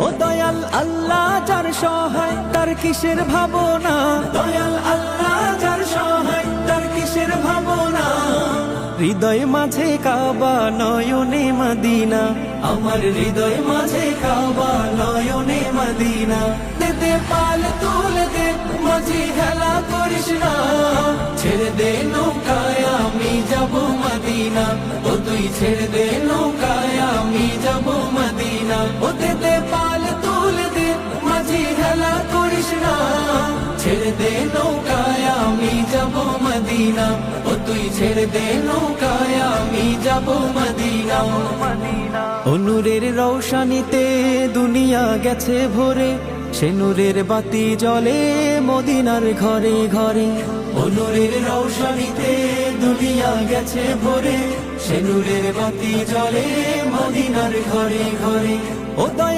ও দয়াল আল্লাহ যার সহায় তার কিসের ভাবনা, দয়াল আল্লাহ যার সহায় তার কিসের ভাবনা। হৃদয় মাঝে কাবা নয়নে মদিনা, আমার হৃদয় মাঝে কাবা নয়নে মদিনা। দে পাল তুলে দে মাঝি খেলা করিস না, ছেড়ে দে নৌকায় আমি যাব মদিনা। ও তুই ছেড়ে দে নৌকায় আমি যাব মদিনা। ও দে পাল তুলে দে মাঝি খেলা করিস না, ছেড়ে দে নৌকায় আমি যাব মদিনা। ও তুই ছেড়ে দে নৌকায় আমি যাব মদিনা। ও নূরের রৌশানিতে দুনিয়া গেছে ভরে, সে নূরের বাতি জ্বলে মদিনার ঘরে ঘরে। ও নূরের রৌশানিতে দুনিয়া গেছে ভরে, সে নূরের বাতি জ্বলে মদিনার ঘরে ঘরে। ও দয়া